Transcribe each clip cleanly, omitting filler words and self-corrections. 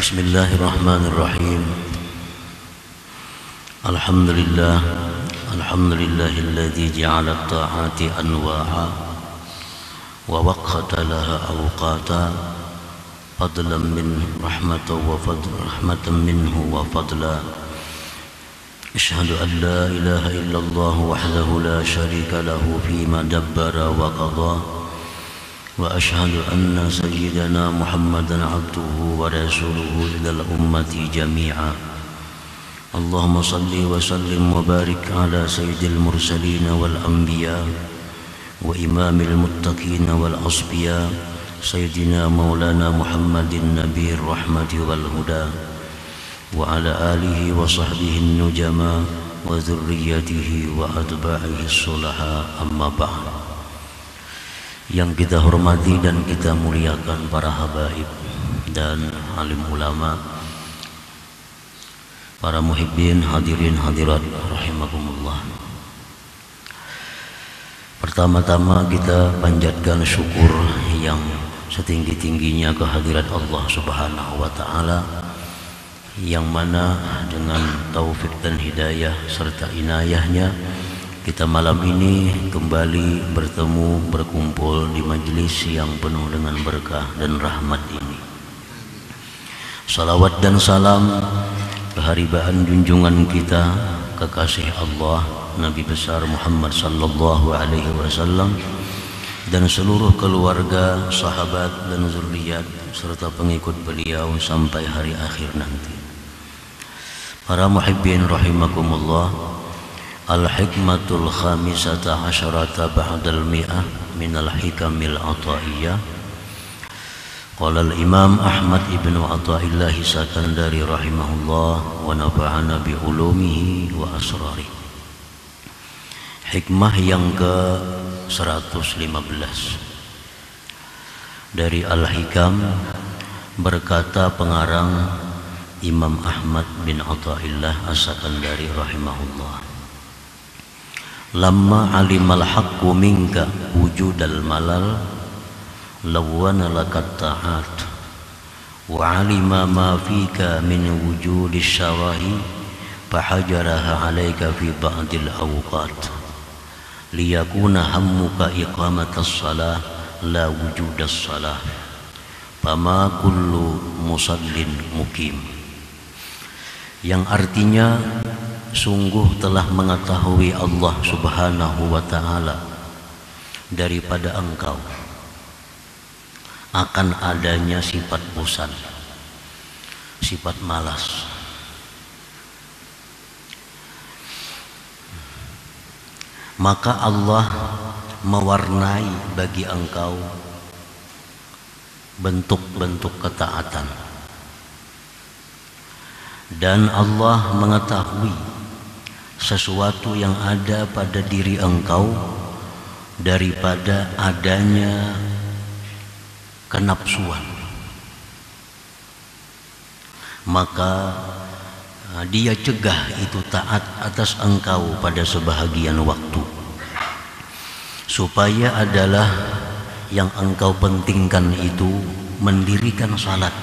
Bismillahirrahmanirrahim. Alhamdulillah, alhamdulillahilladzi ja'ala at-ta'ati anwa'a wa waqata laha awqata fadlan min rahmatan minhu wa fadla. Ashhadu an la ilaha illallah wahdahu la syarika lahu fima dabbara wa qada. وأشهد أن سيدنا محمدا عبده ورسوله إلى الأمة جميعا. اللهم صل وسلم وبارك على سيد المرسلين والأنبياء وإمام المتقين والأصفياء سيدنا مولانا محمد النبي الرحمة والهدى وعلى آله وصحبه النجماء وذريته وأتباعه الصلحاء. أما بعد. Yang kita hormati dan kita muliakan para habaib dan alim ulama, para muhibbin, hadirin hadirat rahimakumullah. Pertama-tama kita panjatkan syukur yang setinggi-tingginya kehadirat Allah Subhanahu wa taala, yang mana dengan taufik dan hidayah serta inayahnya kita malam ini kembali bertemu, berkumpul di majelis yang penuh dengan berkah dan rahmat ini. Salawat dan salam keharibaan junjungan kita, kekasih Allah, Nabi besar Muhammad sallallahu alaihi wasallam, dan seluruh keluarga, sahabat dan zuriat serta pengikut beliau sampai hari akhir nanti. Para muhibbin rahimakumullah, Al-hikmatul khamisata asyarata ba'dal mi'ah minal hikamil ataiyah. Qala al-imam Ahmad ibn Athaillah Sakandari rahimahullah wa nafa'ana bi ulumihi wa asrari. Hikmah yang ke-115 dari Al-Hikam, berkata pengarang Imam Ahmad bin Athaillah As-Sakandari rahimahullah, lamma alimal haqqu minka wujudal malal lawana lakat ta'at wa alima ma fika min wujudis syawahi fahajaraha alaika fi ba'dil awqat liyakuna hammuka iqamatas salah la wujudas salah fama kullu musallin mukim, yang artinya sungguh telah mengetahui Allah Subhanahu wa ta'ala daripada engkau akan adanya sifat bosan, sifat malas. Maka Allah mewarnai bagi engkau bentuk-bentuk ketaatan, dan Allah mengetahui sesuatu yang ada pada diri engkau daripada adanya kenapsuan. Maka dia cegah itu taat atas engkau pada sebahagian waktu, supaya adalah yang engkau pentingkan itu mendirikan salat,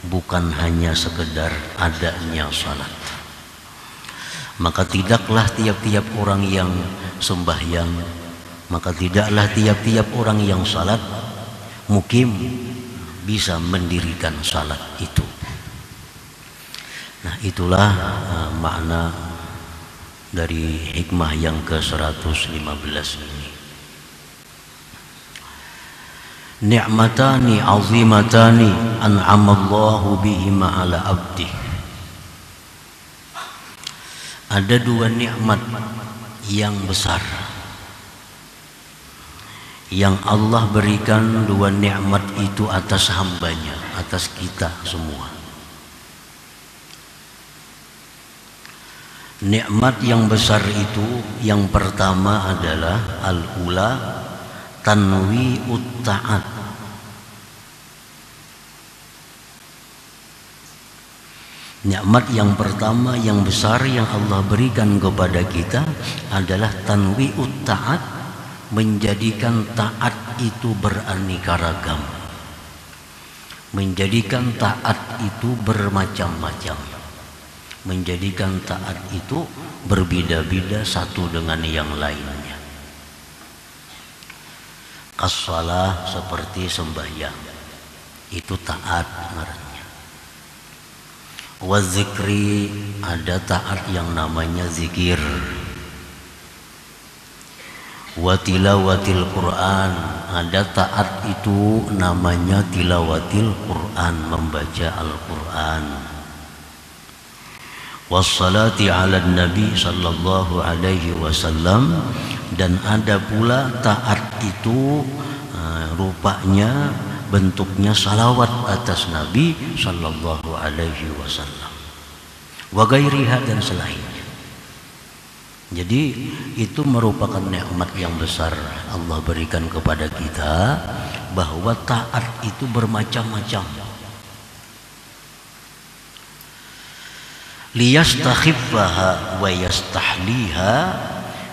bukan hanya sekedar adanya salat. Maka tidaklah tiap-tiap orang yang sembahyang, maka tidaklah tiap-tiap orang yang salat mukim bisa mendirikan salat itu. Nah, itulah makna dari hikmah yang ke-115 ini. Ni'matani azimatani an'amallahu bihima ala abdi. Ada dua nikmat yang besar yang Allah berikan, dua nikmat itu atas hambanya, atas kita semua. Nikmat yang besar itu yang pertama adalah al-ula tanwi'ut ta'at. Nikmat yang pertama yang besar yang Allah berikan kepada kita adalah tanwi'ut ta'at, menjadikan taat itu beraneka ragam. menjadikan taat itu bermacam-macam, menjadikan taat itu berbeda-beda satu dengan yang lainnya. As-shalah seperti sembahyang, itu taat ngarannya. Wa zikri, ada taat yang namanya zikir. Wa tilawatil Quran, ada taat itu namanya tilawatil Quran, membaca Al-Quran. Wassalati ala Nabi sallallahu alaihi wasallam, dan ada pula taat itu rupanya bentuknya salawat atas Nabi sallallahu alaihi wasallam. Wa gairiha, dan selainnya. Jadi itu merupakan nikmat yang besar Allah berikan kepada kita, bahwa taat itu bermacam-macam. Liyastakhiffaha wa yastahliha,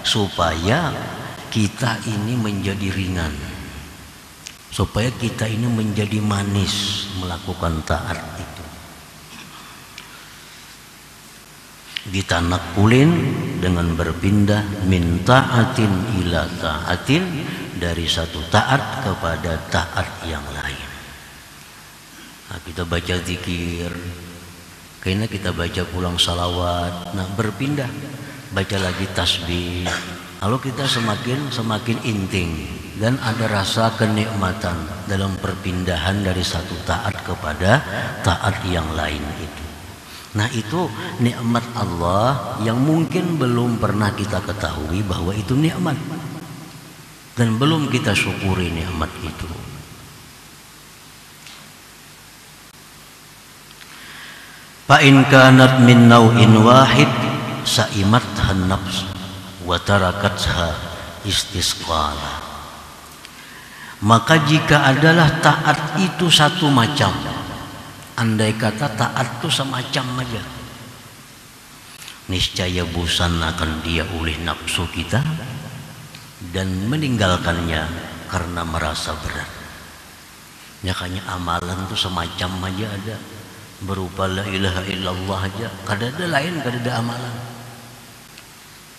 supaya kita ini menjadi ringan, supaya kita ini menjadi manis melakukan taat itu. Ditanakulin, dengan berpindah min ta'atin ila ta'atin, dari satu taat kepada taat yang lain. Nah, kita baca zikir, kayaknya kita baca pulang salawat, nah berpindah, baca lagi tasbih, lalu kita semakin inting, dan ada rasa kenikmatan dalam perpindahan dari satu taat kepada taat yang lain itu. Nah, itu nikmat Allah yang mungkin belum pernah kita ketahui bahwa itu nikmat, dan belum kita syukuri nikmat itu. Fa in kanat min nau'in wahid sa'imatha an-nafs wa tarakatha istisqala. Maka jika adalah taat itu satu macam, andai kata taat itu semacam aja, niscaya bosan akan dia oleh nafsu kita dan meninggalkannya karena merasa berat. Makanya amalan itu semacam aja ada, berupa la ilaha illallah aja, kada ada lain, kada ada amalan,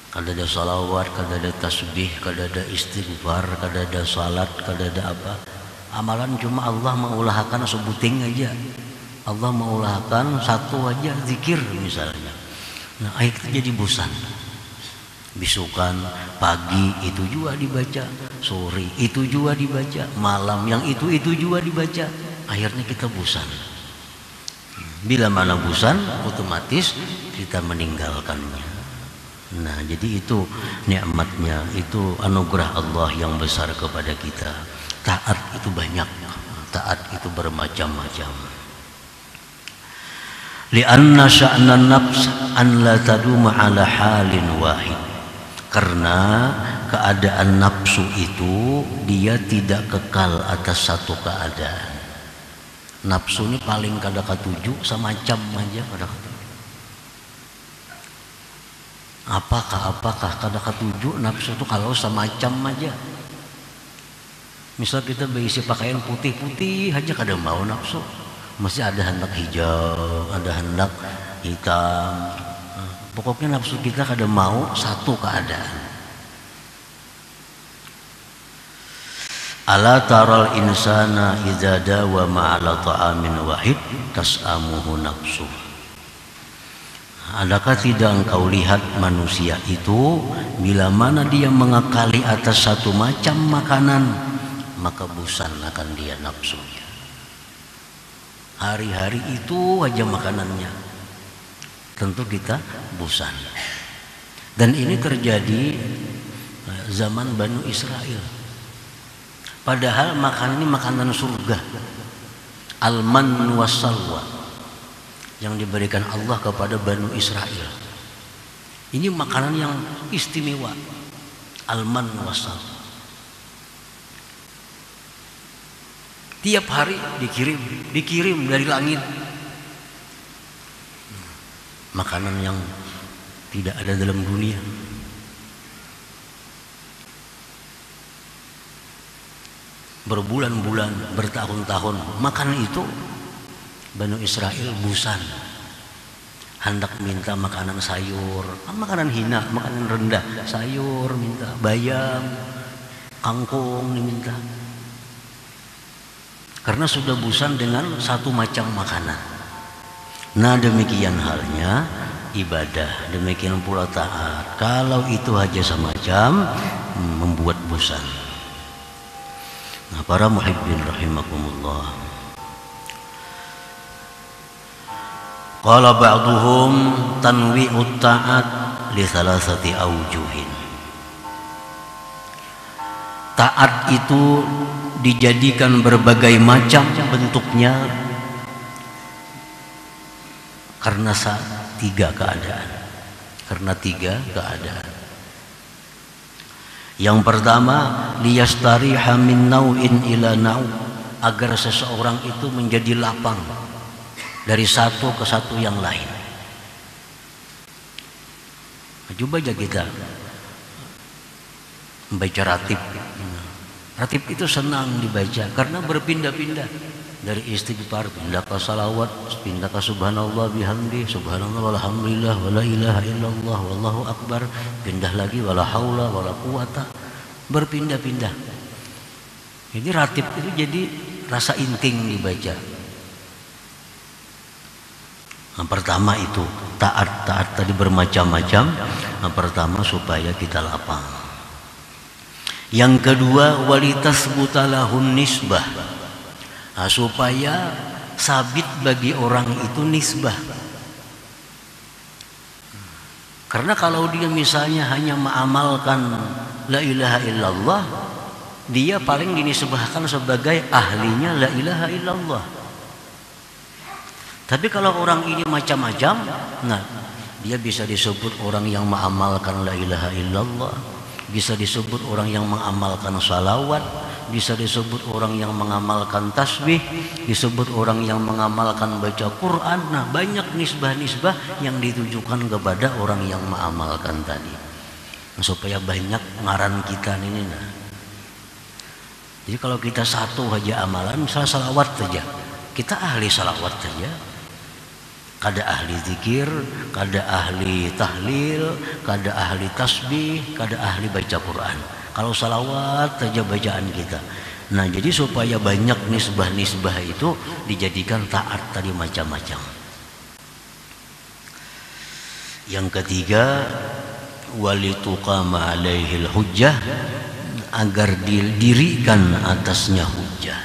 kada ada salawat, kada ada tasbih, kada ada istighfar, kada ada salat, kada ada apa. Amalan cuma Allah mengulahkan sebuting aja, Allah mengulahkan satu aja, zikir misalnya. Nah, ayat itu jadi bosan. Bisukan pagi itu juga dibaca, sore itu juga dibaca, malam yang itu juga dibaca. Akhirnya kita bosan. Bila mana bosan, otomatis kita meninggalkannya. Nah, jadi itu nikmatnya, itu anugerah Allah yang besar kepada kita. Taat itu banyak, taat itu bermacam-macam. Lianna sya'nan nafs an la taduma ala halin wahid, karena keadaan nafsu itu dia tidak kekal atas satu keadaan. Nafsu ini paling kada katuju, semacam aja kada katuju. Apakah kada katuju nafsu itu kalau semacam aja. Misal kita berisi pakaian putih-putih aja kada mau nafsu. Masih ada hendak hijau, ada hendak hitam. Pokoknya nafsu kita kada mau satu keadaan. Ala taral insana idza dawama ala ta'amin wahid tas'amuhu nafsu. Adakah tidak engkau lihat manusia itu bila mana dia mengakali atas satu macam makanan, maka bosan akan dia nafsunya. Hari-hari itu aja makanannya, tentu kita bosan. Dan ini terjadi zaman Banu Israel. Padahal makanan ini makanan surga, al-man was-salwa, yang diberikan Allah kepada Banu Israel. Ini makanan yang istimewa, al-man was-salwa. Tiap hari dikirim dari langit. Makanan yang tidak ada dalam dunia. berbulan-bulan, bertahun-tahun makan itu. Banu Israel bosan, hendak minta makanan sayur, makanan hina, makanan rendah, sayur minta, bayam, kangkung diminta, karena sudah bosan dengan satu macam makanan. Nah demikian halnya ibadah, demikian pula taat. Kalau itu aja semacam membuat bosan. Nah para muhibbin rahimakumullah, qala ba'duhum tanwi'ut ta'at li thalathati awjuhin. Taat itu dijadikan berbagai macam bentuknya karena tiga keadaan. Yang pertama, liyastariha min nau'in ila nau', agar seseorang itu menjadi lapang dari satu ke satu yang lain. Coba aja kita membaca ratib. Ratib itu senang dibaca karena berpindah-pindah, dari istighfar pindah ke salawat, pindah ke subhanallah bihamdi, subhanallah walhamdulillah wala ilaha illallah wallahu akbar, pindah lagi wala haula wala quwata, berpindah-pindah. Jadi ratib itu jadi rasa inting dibaca. Yang pertama itu taat tadi bermacam-macam. Yang pertama supaya kita lapang. Yang kedua walitasbutalahun nisbah, supaya sabit bagi orang itu nisbah. Karena kalau dia misalnya hanya mengamalkan la ilaha illallah, dia paling dinisbahkan sebagai ahlinya la ilaha illallah. Tapi kalau orang ini macam-macam, nah dia bisa disebut orang yang mengamalkan la ilaha illallah, bisa disebut orang yang mengamalkan salawat, bisa disebut orang yang mengamalkan tasbih, disebut orang yang mengamalkan baca Quran. Nah banyak nisbah-nisbah yang ditujukan kepada orang yang mengamalkan tadi, supaya banyak ngaran kita ini. Nah jadi kalau kita satu aja amalan, misalnya salawat saja, kita ahli salawat saja, kada ahli zikir, kada ahli tahlil, kada ahli tasbih, kada ahli baca Quran. Kalau salawat saja bacaan kita. Nah jadi supaya banyak nisbah-nisbah itu dijadikan taat tadi macam-macam. Yang ketiga, walituqama alaihil hujjah, agar didirikan atasnya hujjah.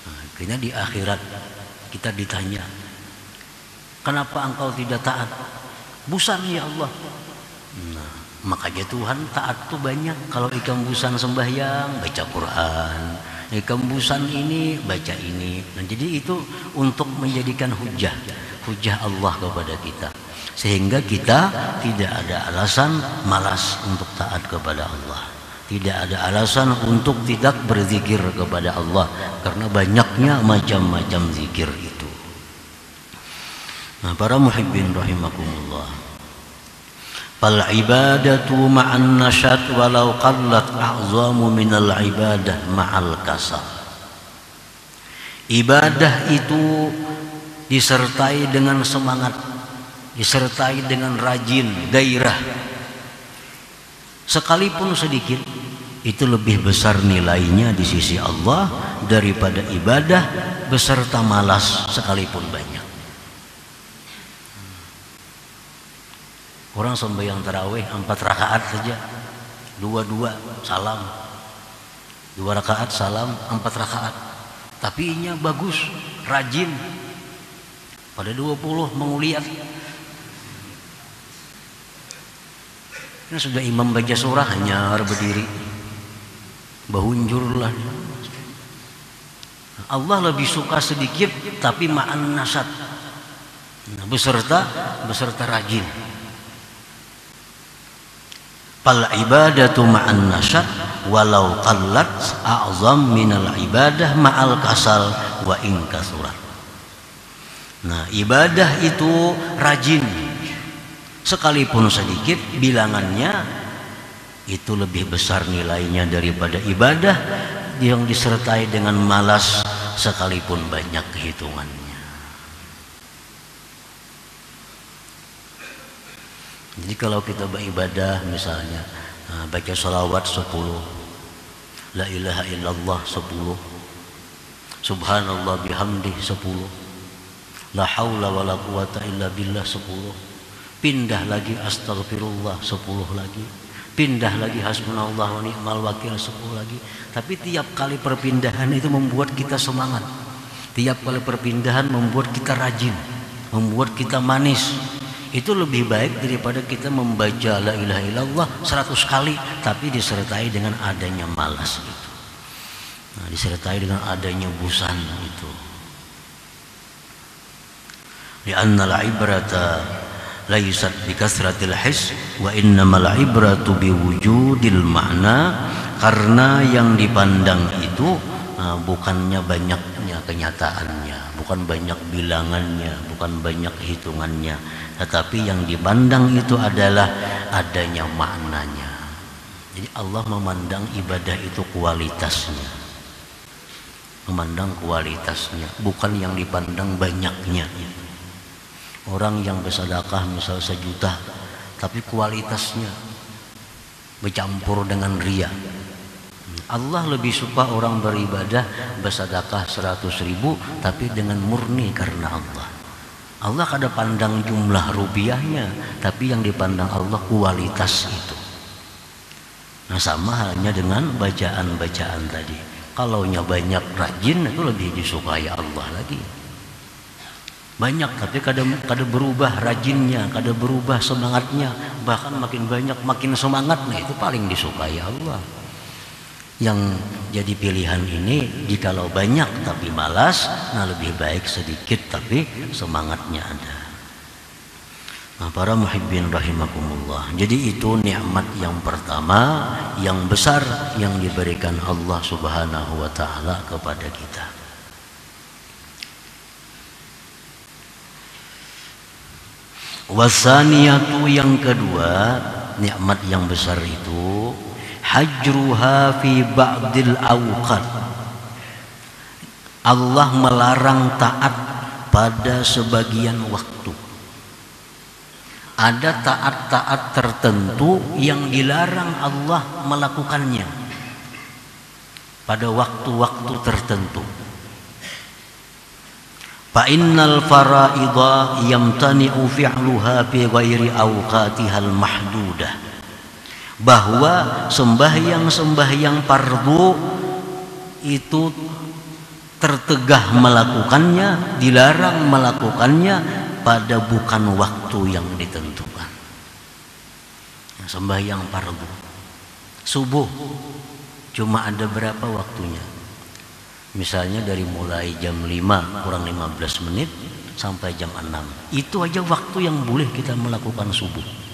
Nah, akhirnya di akhirat kita ditanya, kenapa engkau tidak taat? Busan ya Allah. Nah, makanya Tuhan taat tuh banyak. Kalau ikam busan sembahyang, baca Quran. Ikam busan ini, baca ini. Nah, jadi itu untuk menjadikan hujjah Allah kepada kita, sehingga kita tidak ada alasan malas untuk taat kepada Allah, tidak ada alasan untuk tidak berzikir kepada Allah, karena banyaknya macam-macam zikir itu. Nah, para muhibbin rahimakumullah, fal ibadatu ma'an nasyat walau qallat a'zamu minal ibadah ma'al kasal. Ibadah itu disertai dengan semangat, disertai dengan rajin, gairah, sekalipun sedikit, itu lebih besar nilainya di sisi Allah daripada ibadah beserta malas sekalipun banyak. Orang sembahyang tarawih 4 rakaat saja, 2 salam, 2 rakaat salam, 4 rakaat, tapi inya bagus, rajin. Pada 20 menguliat. Ini sudah imam baca surah hanya berdiri, bahunjurlah. Allah lebih suka sedikit tapi ma'an nasat, nah, beserta rajin. Fal ibadatu ma'an nasat walau qallat a'zam minal ibadah ma'al kasal wa in kasurat. Nah, ibadah itu rajin, sekalipun sedikit bilangannya, itu lebih besar nilainya daripada ibadah yang disertai dengan malas sekalipun banyak hitungannya. Jadi kalau kita beribadah misalnya baca sholawat 10, la ilaha illallah 10, subhanallah bihamdih 10, la haula wala quwata illa billah 10, pindah lagi astagfirullah 10 lagi, pindah lagi hasbunallah wa ni'mal wakil 10 lagi. Tapi tiap kali perpindahan itu membuat kita semangat, tiap kali perpindahan membuat kita rajin, membuat kita manis. Itu lebih baik daripada kita membaca la ilaha illallah 100 kali tapi disertai dengan adanya malas itu. Nah, disertai dengan adanya bosan itu. Li'anna al-ibrata laysat bi kasratil his wa innamal ibratu bi wujudil ma'na. Karena yang dipandang itu bukannya banyaknya kenyataannya, bukan banyak bilangannya, bukan banyak hitungannya, tetapi yang dipandang itu adalah adanya maknanya. Jadi Allah memandang ibadah itu kualitasnya, memandang kualitasnya, bukan yang dipandang banyaknya. Orang yang bersedekah misal 1 juta tapi kualitasnya bercampur dengan riya. Allah lebih suka orang beribadah bersedekah 100.000 tapi dengan murni karena Allah. Allah kada pandang jumlah rupiahnya, tapi yang dipandang Allah kualitas itu. Nah, sama halnya dengan bacaan-bacaan tadi. Kalaunya banyak rajin itu lebih disukai Allah lagi. Banyak tapi kada berubah rajinnya, kada berubah semangatnya, bahkan makin banyak makin semangat, nah itu paling disukai Allah. Yang jadi pilihan ini jikalau banyak tapi malas, nah lebih baik sedikit tapi semangatnya ada. Nah, para muhibbin rahimakumullah, jadi itu nikmat yang pertama yang besar yang diberikan Allah subhanahu wa ta'ala kepada kita. Wasaniyatu, yang kedua nikmat yang besar itu hajruha fi ba'dil awqat. Allah melarang taat pada sebagian waktu. Ada taat-taat tertentu yang dilarang Allah melakukannya pada waktu-waktu tertentu. Fa innal fara'idha yamtani'u fi'luha fi ghairi awqatihal mahdudah. Bahwa sembahyang-sembahyang fardu itu tertegah melakukannya, dilarang melakukannya pada bukan waktu yang ditentukan. Sembahyang fardu subuh cuma ada berapa waktunya? Misalnya dari mulai jam 5 kurang 15 menit sampai jam 6. Itu aja waktu yang boleh kita melakukan subuh.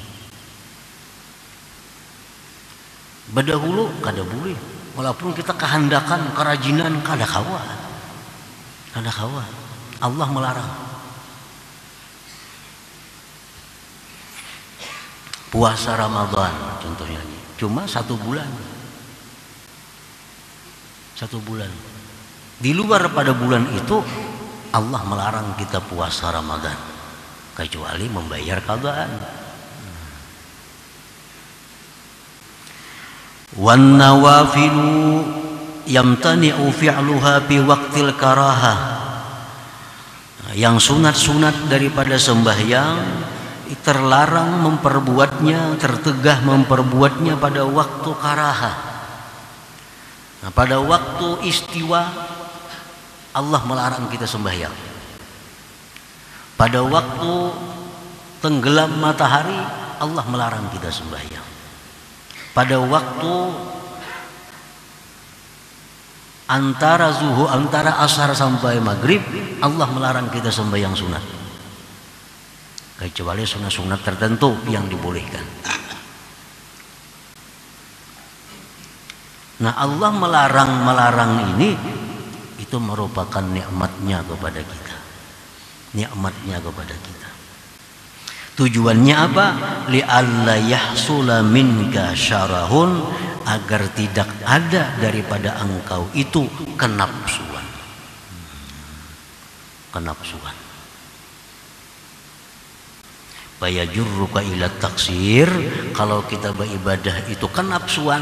Berdahulu kada boleh, walaupun kita kehendakan, kerajinan, kada kawa. Kada kawa. Allah melarang. Puasa Ramadan contohnya, cuma 1 bulan. 1 bulan. Di luar pada bulan itu Allah melarang kita puasa Ramadan kecuali membayar qadaan. Wan nawafilu yamtani'u fi'luha fi waqtil karahah. Yang sunat-sunat daripada sembahyang terlarang memperbuatnya, tertegah memperbuatnya pada waktu karahah. Nah, pada waktu istiwa Allah melarang kita sembahyang. Pada waktu tenggelam matahari Allah melarang kita sembahyang. Pada waktu antara asar sampai maghrib Allah melarang kita sembahyang sunat, kecuali sunat-sunat tertentu yang dibolehkan. Nah, Allah melarang ini itu merupakan nikmatnya kepada kita. Nikmatnya kepada kita. Tujuannya apa? Li'alla yahsula minka syarahun agar tidak ada daripada engkau itu kenapsuan. Kenapsuan. Fayajurruka ila taksir, kalau kita beribadah itu kenapsuan,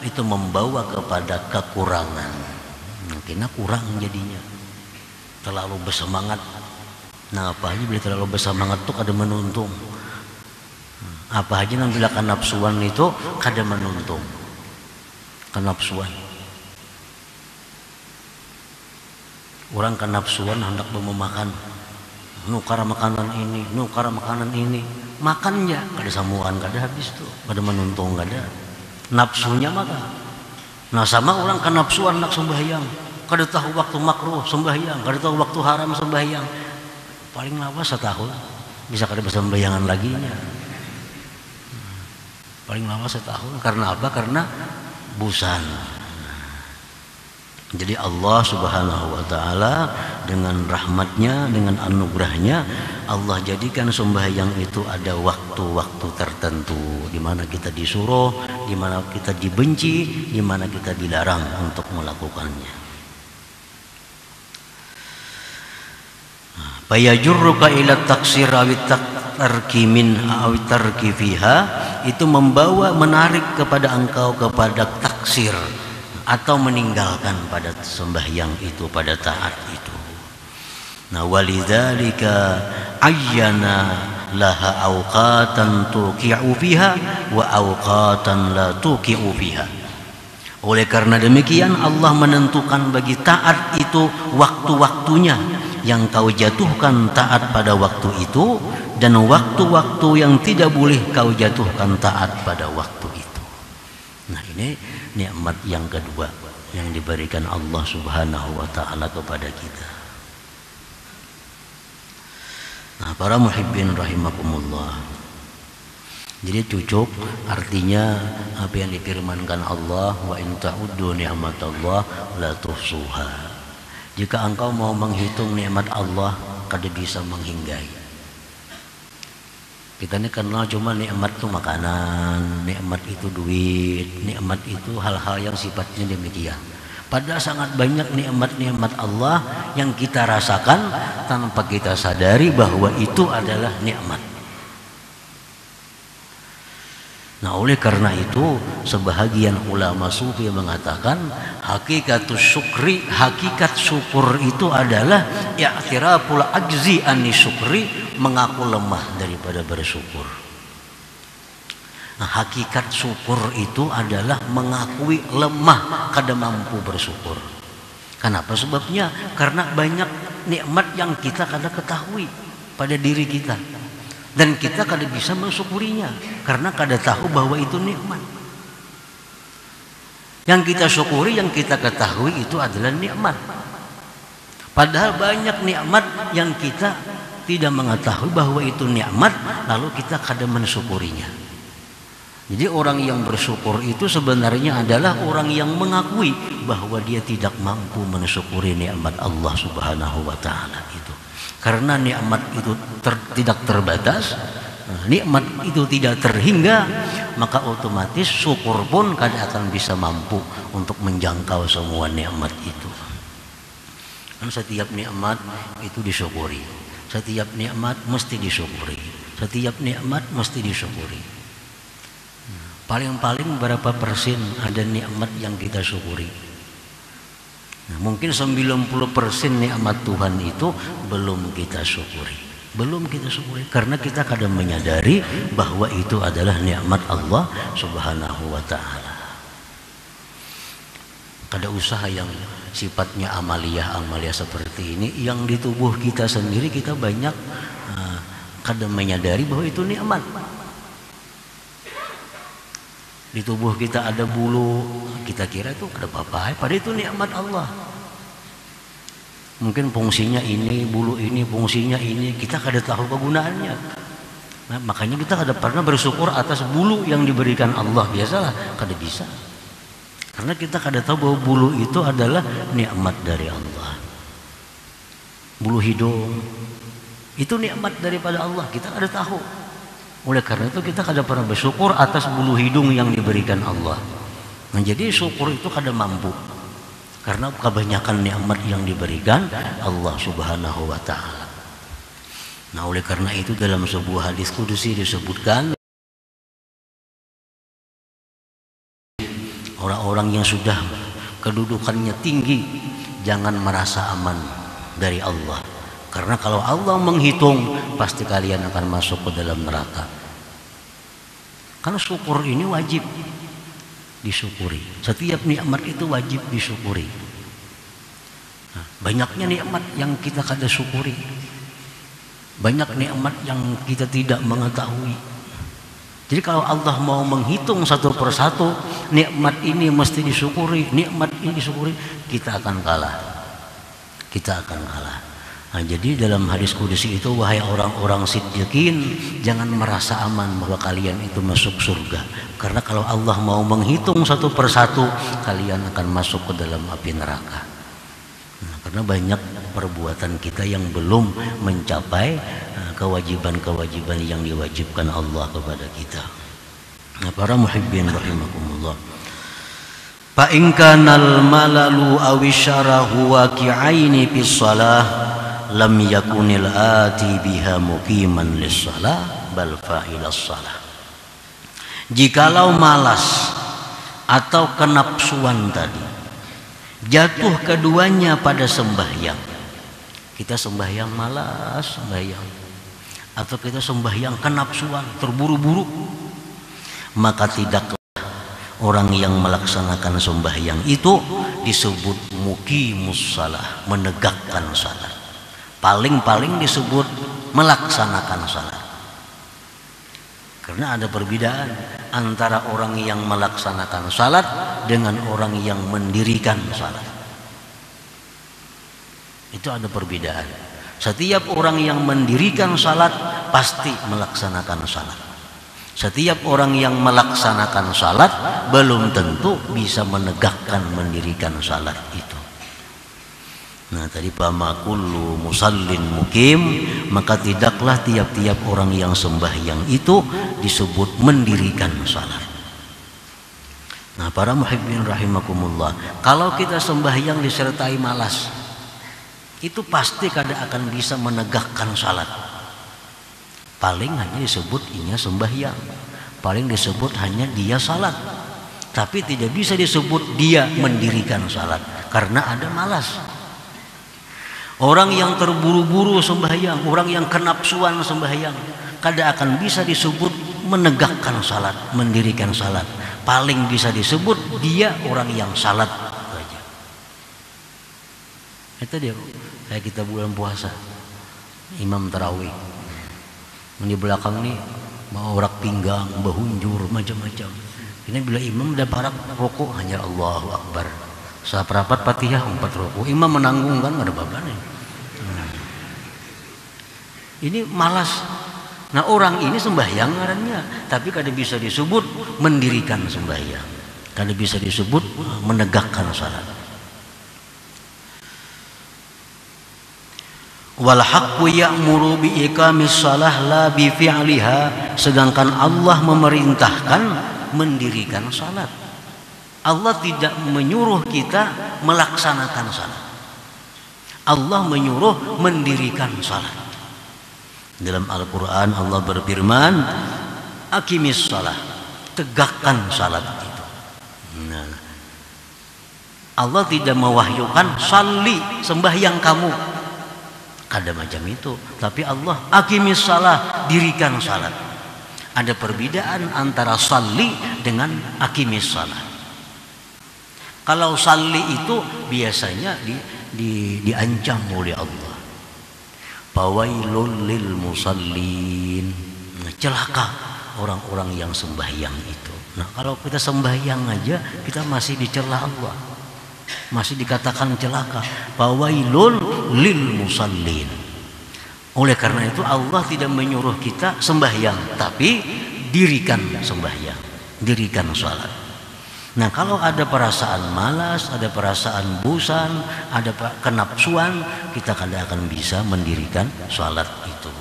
itu membawa kepada kekurangan. Kita kurang jadinya, terlalu bersemangat. Nah, apa aja bila terlalu bersemangat tuh kada menuntung. Apa aja yang bila kenapsuan itu kada menuntung. Kenapsuan. Orang kenapsuan hendak memakan, nukar makanan ini, makannya kada samuan, kada habis tuh, kada menuntung, kada nafsunya makan. Nah, sama orang kenapsuan nak sembahyang, kada tahu waktu makruh sembahyang, kada tahu waktu haram sembahyang, paling lawas setahun bisa kada bersembayangan lagi nya. Paling lawas setahun. Karena apa? Karena busan. Jadi Allah Subhanahu wa ta'ala dengan rahmatnya, dengan anugerahnya, Allah jadikan sembahyang itu ada waktu-waktu tertentu, di mana kita disuruh, di mana kita dibenci, di mana kita dilarang untuk melakukannya. Fayajurruka ila taksir awit tarki min awit tarki fiha, itu membawa, menarik kepada engkau kepada taksir, atau meninggalkan pada sembahyang itu, pada taat itu. Nah, walidzalika ayyana laha awqatan tuqi'u fiha wa awqatan la tuqi'u fiha. Oleh karena demikian Allah menentukan bagi taat itu waktu-waktunya, yang kau jatuhkan taat pada waktu itu, dan waktu-waktu yang tidak boleh kau jatuhkan taat pada waktu itu. Nah, ini nikmat yang kedua yang diberikan Allah Subhanahu wa ta'ala kepada kita. Nah, para muhibbin rahimakumullah, jadi cucuk artinya apa yang difirmankan Allah, wa in ta'uddu ni'matallah la tuhsuha. Jika engkau mau menghitung nikmat Allah, kada bisa menghinggai. Kita ini kenal cuma nikmat itu makanan, nikmat itu duit, nikmat itu hal-hal yang sifatnya demikian. Padahal sangat banyak nikmat-nikmat Allah yang kita rasakan tanpa kita sadari bahwa itu adalah nikmat. Nah, oleh karena itu sebahagian ulama sufi mengatakan hakikatus syukri, hakikat syukur itu adalah i'tiraful ajzi ani syukri, mengaku lemah daripada bersyukur. Nah, hakikat syukur itu adalah mengakui lemah, kada mampu bersyukur. Kenapa sebabnya? Karena banyak nikmat yang kita kada ketahui pada diri kita, dan kita kada bisa mensyukurinya karena kada tahu bahwa itu nikmat. Yang kita syukuri, yang kita ketahui itu adalah nikmat. Padahal banyak nikmat yang kita tidak mengetahui bahwa itu nikmat, lalu kita kada mensyukurinya. Jadi orang yang bersyukur itu sebenarnya adalah orang yang mengakui bahwa dia tidak mampu mensyukuri nikmat Allah Subhanahu wa ta'ala itu. Karena nikmat itu tidak terbatas, nikmat itu tidak terhingga, maka otomatis syukur pun kada akan bisa mampu untuk menjangkau semua nikmat itu. Dan setiap nikmat itu disyukuri, setiap nikmat mesti disyukuri, setiap nikmat mesti disyukuri. Paling-paling berapa persen ada nikmat yang kita syukuri. Nah, mungkin 90% nikmat Tuhan itu belum kita syukuri. Belum kita syukuri karena kita kadang menyadari bahwa itu adalah nikmat Allah Subhanahu wa ta'ala. Kada usaha yang sifatnya amaliyah seperti ini, yang di tubuh kita sendiri kita banyak kadang menyadari bahwa itu nikmat. Di tubuh kita ada bulu, kita kira itu ada apa-apa, padahal itu nikmat Allah. Mungkin fungsinya ini, bulu ini fungsinya ini, kita kada tahu kegunaannya. Nah, makanya kita kada pernah bersyukur atas bulu yang diberikan Allah. Biasalah kada bisa, karena kita kada tahu bahwa bulu itu adalah nikmat dari Allah. Bulu hidung itu nikmat daripada Allah, kita kada tahu. Oleh karena itu kita kada pernah bersyukur atas bulu hidung yang diberikan Allah. Nah, jadi syukur itu kada mampu karena kebanyakan nikmat yang diberikan Allah Subhanahu wa taala. Nah, oleh karena itu dalam sebuah hadis kudusi disebutkan orang-orang yang sudah kedudukannya tinggi jangan merasa aman dari Allah. Karena kalau Allah menghitung pasti kalian akan masuk ke dalam neraka. Karena syukur ini wajib disyukuri. Setiap nikmat itu wajib disyukuri. Nah, banyaknya nikmat yang kita kada syukuri. Banyak nikmat yang kita tidak mengetahui. Jadi kalau Allah mau menghitung satu persatu, nikmat ini mesti disyukuri, nikmat ini disyukuri, kita akan kalah. Kita akan kalah. Nah, jadi dalam hadis kudusi itu, wahai orang-orang siddiqin, jangan merasa aman bahwa kalian itu masuk surga. Karena kalau Allah mau menghitung satu persatu, kalian akan masuk ke dalam api neraka. Nah, karena banyak perbuatan kita yang belum mencapai kewajiban-kewajiban yang diwajibkan Allah kepada kita. Nah, para muhibbin rahimakumullah. Fa in kanal malalu awisyarahu waqi'aini fis shalah lam yakunil ati biha muqiman lis shalah bal fa'ilas shalah. Jikalau malas atau kenapsuan tadi jatuh keduanya pada sembahyang, kita sembahyang malas sembahyang, atau kita sembahyang kenapsuan terburu-buru, maka tidaklah orang yang melaksanakan sembahyang itu disebut muqimus shalah, menegakkan salat. Paling-paling disebut melaksanakan salat. Karena ada perbedaan antara orang yang melaksanakan salat dengan orang yang mendirikan salat. Itu ada perbedaan. Setiap orang yang mendirikan salat pasti melaksanakan salat. Setiap orang yang melaksanakan salat belum tentu bisa menegakkan mendirikan salat itu. Nah, tadi pama kullu musallin mukim, maka tidaklah tiap-tiap orang yang sembahyang itu disebut mendirikan salat. Nah, para muhibbin rahimakumullah, kalau kita sembahyang disertai malas, itu pasti kada akan bisa menegakkan salat. Paling hanya disebut inya sembahyang, paling disebut hanya dia salat, tapi tidak bisa disebut dia mendirikan salat karena ada malas. Orang yang terburu-buru sembahyang, orang yang kenapsuan sembahyang, kada akan bisa disebut menegakkan salat, mendirikan salat. Paling bisa disebut dia orang yang salat saja. Itu dia kayak kita bulan puasa, imam tarawih, di belakang nih mau rak pinggang, bahunjur, macam-macam. Ini bila imam dah parak rokok hanya Allahu Akbar. Saperapat Fatihah 4 rukuk. Imam menanggung kan ada babane. Ini malas. Nah, orang ini sembahyang ngarannya, tapi kada bisa disebut mendirikan sembahyang. Kada bisa disebut menegakkan salat. Wal haqqu ya'muru bi iqamis shalah la bi fi'liha, sedangkan Allah memerintahkan mendirikan salat. Allah tidak menyuruh kita melaksanakan salat. Allah menyuruh mendirikan salat. Dalam Al-Quran Allah berfirman, aqimis salah, tegakkan salat itu. Nah, Allah tidak mewahyukan salli, sembahyang kamu, kada macam itu. Tapi Allah aqimis salah, dirikan salat. Ada perbedaan antara salli dengan aqimis salah. Kalau salli itu biasanya diancam oleh Allah. Fawailul lil musallin. Nah, celaka orang-orang yang sembahyang itu. Nah, kalau kita sembahyang aja kita masih dicela Allah. Masih dikatakan celaka. Fawailul lil musallin. Oleh karena itu Allah tidak menyuruh kita sembahyang, tapi dirikan sembahyang, dirikan salat. Nah, kalau ada perasaan malas, ada perasaan bosan, ada kenapsuan, kita kada akan bisa mendirikan salat itu.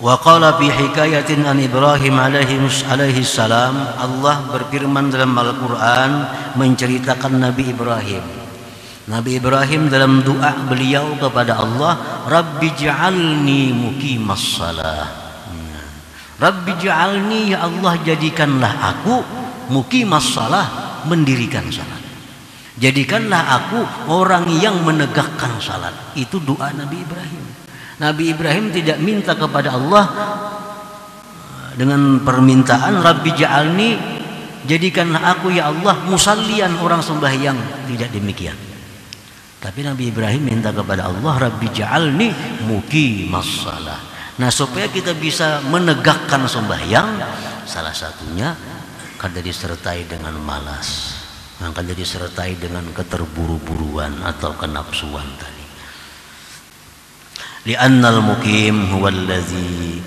Wa qala fi hikayatin an Ibrahim alaihi salam, Allah berfirman dalam Al-Qur'an menceritakan Nabi Ibrahim. Nabi Ibrahim dalam doa beliau kepada Allah, Rabbi ja'alni muqimas shalah. Rabbi ja'alni, ya Allah jadikanlah aku muqimas shalah, mendirikan salat. Jadikanlah aku orang yang menegakkan salat. Itu doa Nabi Ibrahim. Nabi Ibrahim tidak minta kepada Allah dengan permintaan Rabbi ja'alni, jadikanlah aku ya Allah musallian, orang sembahyang. Tidak demikian. Tapi Nabi Ibrahim minta kepada Allah Rabbi ja'alni muqimas shalah. Nah, supaya kita bisa menegakkan sembahyang, salah satunya kada disertai dengan malas, kada disertai dengan keterburu-buruan atau kenapsuan tadi. Li'annal muqim huwa allazi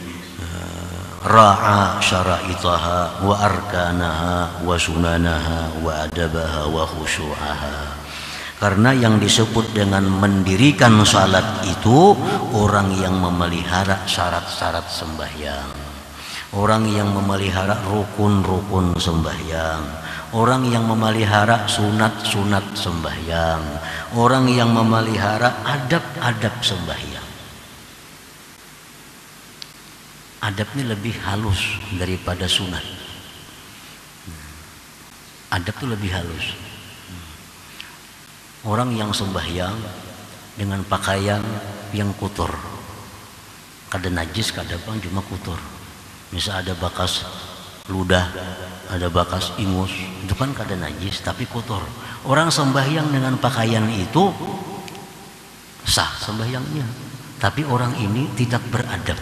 ra'a syara'itaha wa arkanaha wa sunanaha wa adabaha wa khusyu'aha. Karena yang disebut dengan mendirikan salat itu orang yang memelihara syarat-syarat sembahyang, orang yang memelihara rukun-rukun sembahyang, orang yang memelihara sunat-sunat sembahyang, orang yang memelihara adab-adab sembahyang. Adab ini lebih halus daripada sunat. Adab itu lebih halus. Orang yang sembahyang dengan pakaian yang kotor, kada najis, kada apa, cuma kotor. Misal ada bekas ludah, ada bekas ingus, itu kan kada najis tapi kotor. Orang sembahyang dengan pakaian itu sah sembahyangnya, tapi orang ini tidak beradab.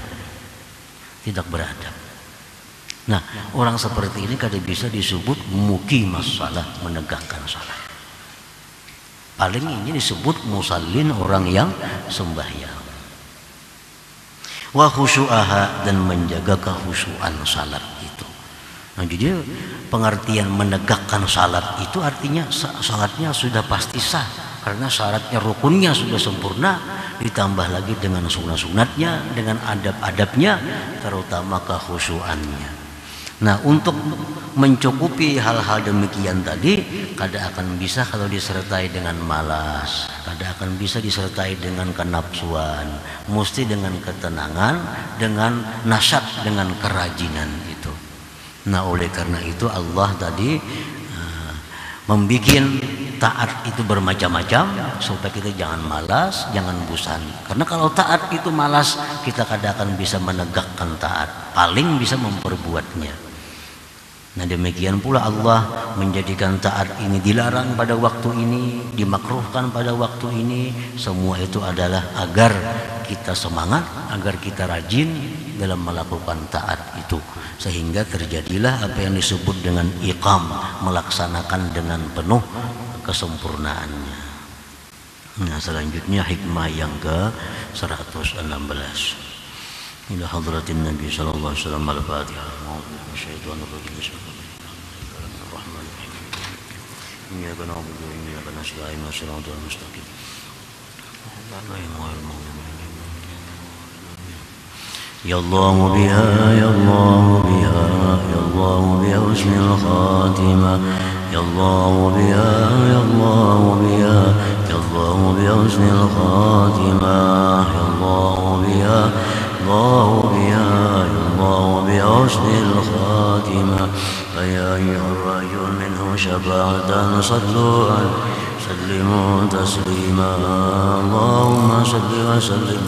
Tidak beradab. Nah, orang seperti ini kada bisa disebut muqimas shalah, menegakkan salat. Paling ini disebut musallin, orang yang sembahyang. Wa khusyu'aha, dan menjaga kekhusyuan salat itu. Nah, jadi pengertian menegakkan salat itu artinya salatnya sudah pasti sah, karena syaratnya rukunnya sudah sempurna, ditambah lagi dengan sunat-sunatnya, dengan adab-adabnya, terutama kekhusyuannya. Nah, untuk mencukupi hal-hal demikian tadi, kada akan bisa kalau disertai dengan malas, kada akan bisa disertai dengan kenapsuan, mesti dengan ketenangan, dengan nasyat, dengan kerajinan itu. Nah, oleh karena itu Allah tadi membikin taat itu bermacam-macam supaya kita jangan malas, jangan bosan. Karena kalau taat itu malas, kita kada akan bisa menegakkan taat, paling bisa memperbuatnya. Nah, demikian pula Allah menjadikan taat ini dilarang pada waktu ini, dimakruhkan pada waktu ini. Semua itu adalah agar kita semangat, agar kita rajin dalam melakukan taat itu, sehingga terjadilah apa yang disebut dengan iqam, melaksanakan dengan penuh kesempurnaannya. Nah, selanjutnya hikmah yang ke-116. Ila hadratin Nabi sallallahu alaihi wasallam. Al-Fatihah. Syaitanir rajim. Bismillahirrahmanirrahim. Iyyaka na'budu wa iyyaka nasta'in. Shiratal mustaqim. Ya Allah biha, ya Allah biha, ya Allah biha husnul khatimah. Ya Allah biha, ya Allah biha, ya Allah biha husnul khatimah. Ya Allah biha, الله بها، الله بحسن الخاتمة. فيا أيها الرجل منه شفاعة صلوا عليه سلموا تسليما. اللهم صل وسلم